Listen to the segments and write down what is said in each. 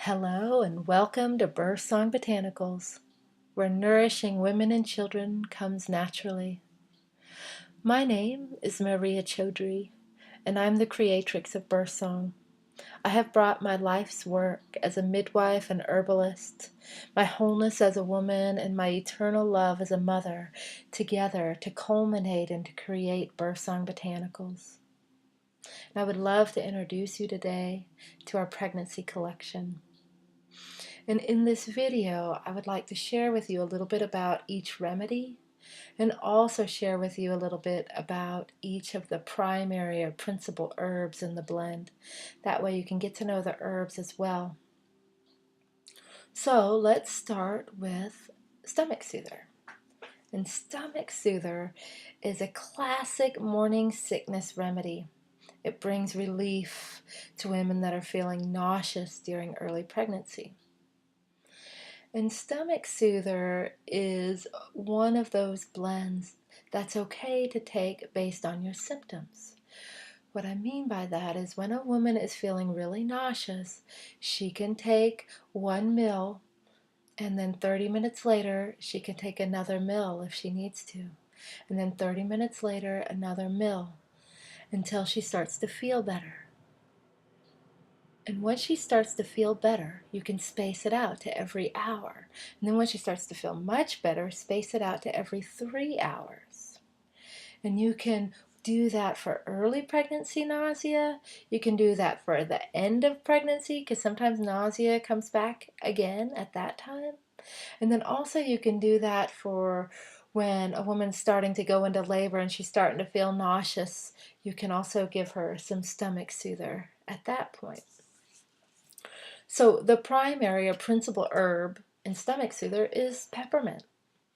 Hello and welcome to Birth Song Botanicals, where nourishing women and children comes naturally. My name is Maria Chowdhury, and I'm the creatrix of Birth Song. I have brought my life's work as a midwife and herbalist, my wholeness as a woman, and my eternal love as a mother together to culminate and to create Birth Song Botanicals. And I would love to introduce you today to our pregnancy collection. And in this video, I would like to share with you a little bit about each remedy and also share with you a little bit about each of the primary or principal herbs in the blend. That way you can get to know the herbs as well. So let's start with Stomach Soother. And Stomach Soother is a classic morning sickness remedy. It brings relief to women that are feeling nauseous during early pregnancy. And Stomach Soother is one of those blends that's okay to take based on your symptoms. What I mean by that is when a woman is feeling really nauseous, she can take 1 ml and then 30 minutes later she can take another ml if she needs to. And then 30 minutes later another ml until she starts to feel better. And once she starts to feel better, you can space it out to every hour. And then when she starts to feel much better, space it out to every 3 hours. And you can do that for early pregnancy nausea. You can do that for the end of pregnancy because sometimes nausea comes back again at that time. And then also you can do that for when a woman's starting to go into labor and she's starting to feel nauseous. You can also give her some stomach soother at that point. So the primary or principal herb in stomach soother is peppermint.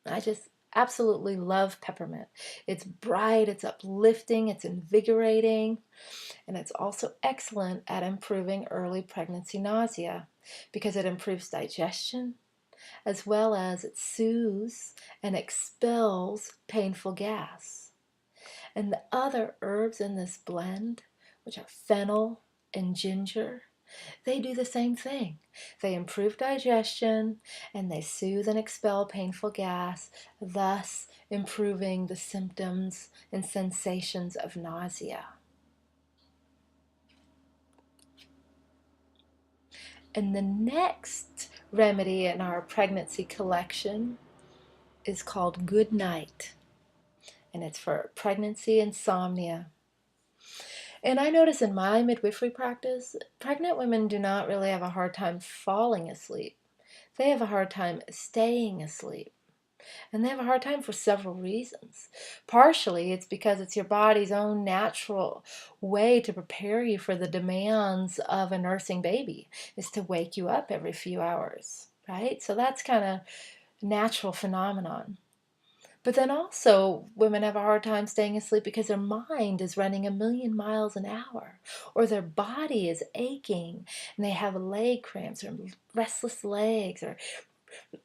I just absolutely love peppermint. It's bright, it's uplifting, it's invigorating, and it's also excellent at improving early pregnancy nausea because it improves digestion as well as it soothes and expels painful gas. And the other herbs in this blend, which are fennel and ginger, they do the same thing. They improve digestion and they soothe and expel painful gas, thus improving the symptoms and sensations of nausea. And the next remedy in our pregnancy collection is called Good Night, and it's for pregnancy insomnia. And I notice in my midwifery practice, pregnant women do not really have a hard time falling asleep. They have a hard time staying asleep. And they have a hard time for several reasons. Partially, it's because it's your body's own natural way to prepare you for the demands of a nursing baby, is to wake you up every few hours, right? So that's kind of a natural phenomenon. But then also, women have a hard time staying asleep because their mind is running 1,000,000 miles an hour, or their body is aching, and they have leg cramps, or restless legs, or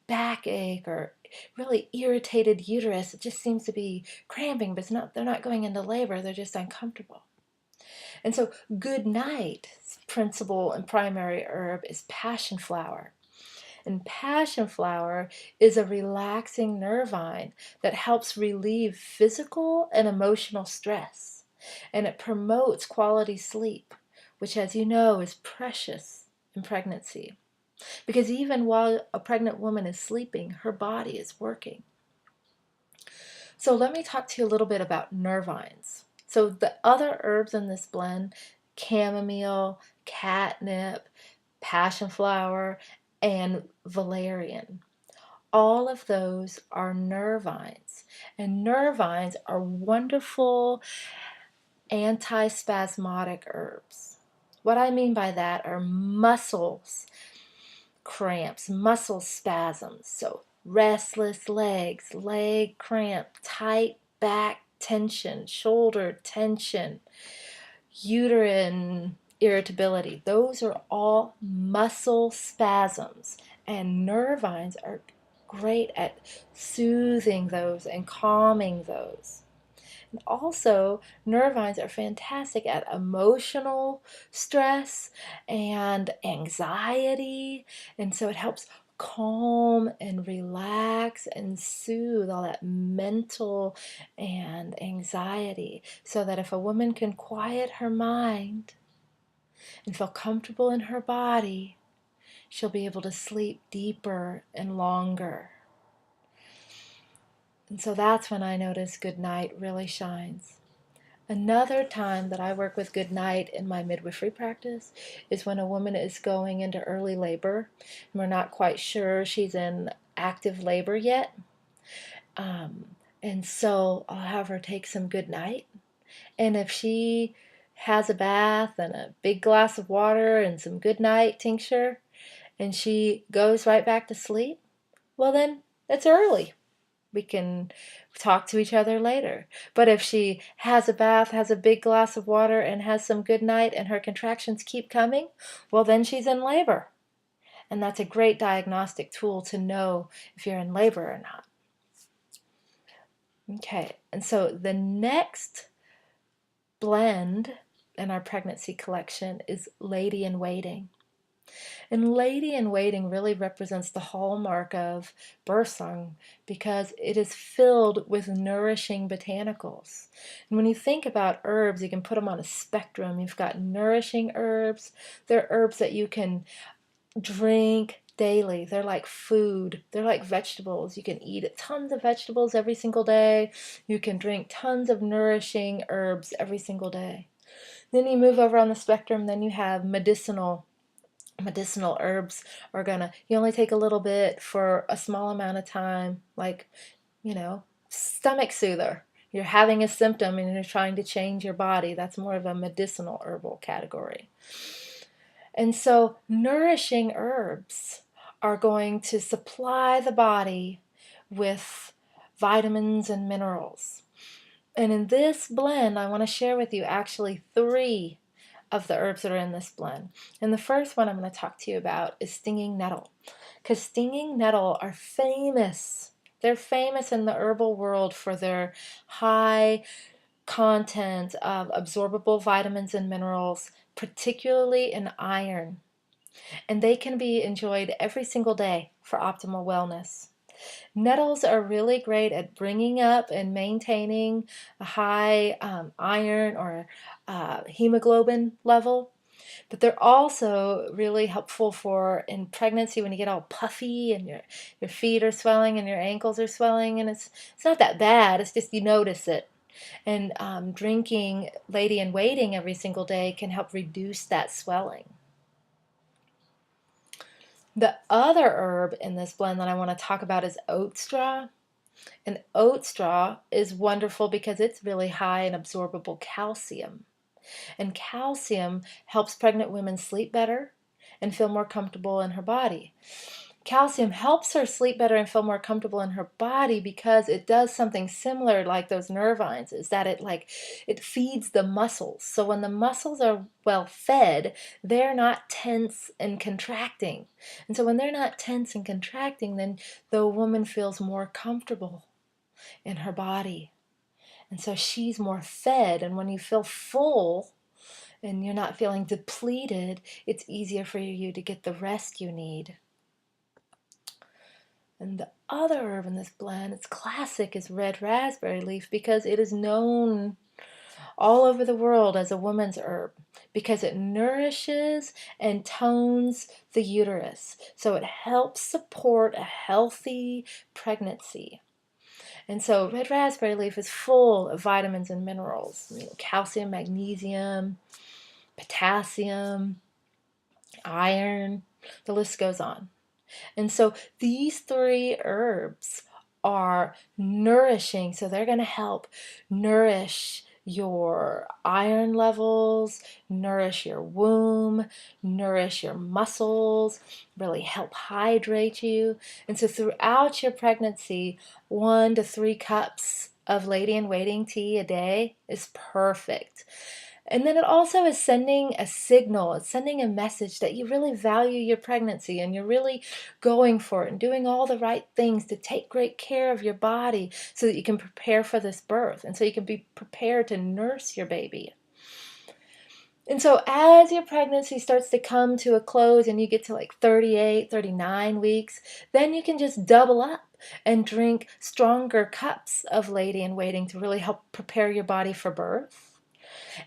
backache, or really irritated uterus. It just seems to be cramping, but they're not going into labor, they're just uncomfortable. And so, Good Night's principal and primary herb is passion flower. And passion flower is a relaxing nervine that helps relieve physical and emotional stress. And it promotes quality sleep, which, as you know, is precious in pregnancy. Because even while a pregnant woman is sleeping, her body is working. So let me talk to you a little bit about nervines. So the other herbs in this blend, chamomile, catnip, passion flower, and valerian. All of those are nervines. And nervines are wonderful antispasmodic herbs. What I mean by that are muscles cramps, muscle spasms. So restless legs, leg cramp, tight back tension, shoulder tension, uterine irritability. Those are all muscle spasms, and nervines are great at soothing those and calming those. And also, nervines are fantastic at emotional stress and anxiety. And so it helps calm and relax and soothe all that mental and anxiety, so that if a woman can quiet her mind and feel comfortable in her body, she'll be able to sleep deeper and longer. And so that's when I notice good night really shines. Another time that I work with good night in my midwifery practice is when a woman is going into early labor and we're not quite sure she's in active labor yet. And so I'll have her take some good night. And if she has a bath and a big glass of water and some good night tincture and she goes right back to sleep, well, then it's early. We can talk to each other later. But if she has a bath, has a big glass of water, and has some good night and her contractions keep coming, well, then she's in labor. And that's a great diagnostic tool to know if you're in labor or not. Okay, and so the next blend in our pregnancy collection is Lady in Waiting. And Lady in Waiting really represents the hallmark of birthsong because it is filled with nourishing botanicals. And when you think about herbs, you can put them on a spectrum. You've got nourishing herbs. They're herbs that you can drink daily. They're like food. They're like vegetables. You can eat tons of vegetables every single day. You can drink tons of nourishing herbs every single day. Then you move over on the spectrum, then you have medicinal herbs are gonna, you only take a little bit for a small amount of time, like, stomach soother. You're having a symptom and you're trying to change your body. That's more of a medicinal herbal category. And so nourishing herbs are going to supply the body with vitamins and minerals. And in this blend, I want to share with you actually 3 of the herbs that are in this blend. And the first one I'm going to talk to you about is stinging nettle. Because stinging nettle are famous. They're famous in the herbal world for their high content of absorbable vitamins and minerals, particularly in iron. And they can be enjoyed every single day for optimal wellness. Nettles are really great at bringing up and maintaining a high iron or hemoglobin level, but they're also really helpful for in pregnancy when you get all puffy and your feet are swelling and your ankles are swelling, and it's not that bad. It's just you notice it. And drinking Lady in Waiting every single day can help reduce that swelling. The other herb in this blend that I want to talk about is oat straw. And oat straw is wonderful because it's really high in absorbable calcium. And calcium helps pregnant women sleep better and feel more comfortable in her body. Calcium helps her sleep better and feel more comfortable in her body because it does something similar like those nervines, is that it feeds the muscles. So when the muscles are well fed, they're not tense and contracting. And so when they're not tense and contracting, then the woman feels more comfortable in her body. And so she's more fed, and when you feel full and you're not feeling depleted, it's easier for you to get the rest you need. And the other herb in this blend, it's classic, is red raspberry leaf because it is known all over the world as a woman's herb because it nourishes and tones the uterus. So it helps support a healthy pregnancy. And so red raspberry leaf is full of vitamins and minerals, calcium, magnesium, potassium, iron, the list goes on. And so these 3 herbs are nourishing, so they're going to help nourish your iron levels, nourish your womb, nourish your muscles, really help hydrate you. And so throughout your pregnancy, 1 to 3 cups of Lady in Waiting tea a day is perfect. And then it also is sending a signal, it's sending a message that you really value your pregnancy and you're really going for it and doing all the right things to take great care of your body so that you can prepare for this birth and so you can be prepared to nurse your baby. And so as your pregnancy starts to come to a close and you get to like 38, 39 weeks, then you can just double up and drink stronger cups of Lady in Waiting to really help prepare your body for birth.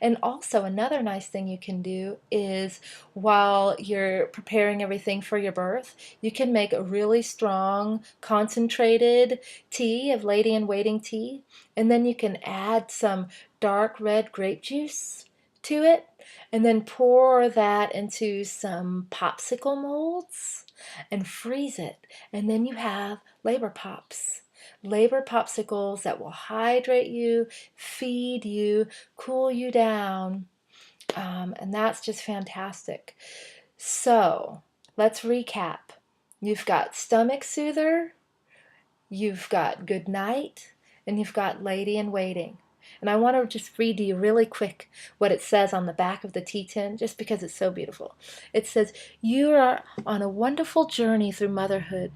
And also, another nice thing you can do is while you're preparing everything for your birth, you can make a really strong, concentrated tea of Lady in Waiting tea, and then you can add some dark red grape juice to it, and then pour that into some popsicle molds and freeze it. And then you have labor pops. Labor popsicles that will hydrate you, feed you, cool you down, and that's just fantastic. So let's recap. You've got Stomach Soother, you've got Good Night, and you've got Lady in Waiting. And I want to just read to you really quick what it says on the back of the tea tin, just because it's so beautiful. It says, "You are on a wonderful journey through motherhood.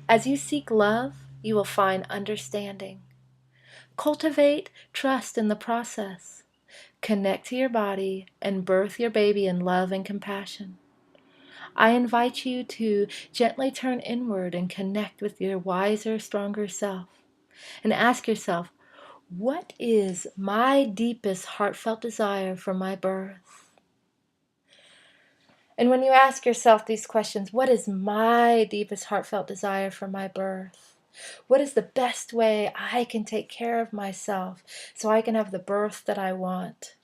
As you seek love, you will find understanding. Cultivate trust in the process. Connect to your body and birth your baby in love and compassion. I invite you to gently turn inward and connect with your wiser, stronger self. And ask yourself, what is my deepest heartfelt desire for my birth?" And when you ask yourself these questions, what is my deepest heartfelt desire for my birth? What is the best way I can take care of myself so I can have the birth that I want?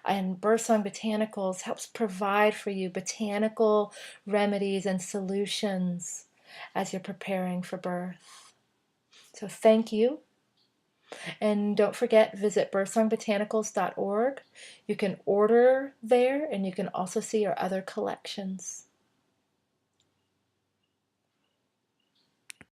And Birthsong Botanicals helps provide for you botanical remedies and solutions as you're preparing for birth. So thank you. And don't forget, visit birthsongbotanicals.org. You can order there and you can also see our other collections.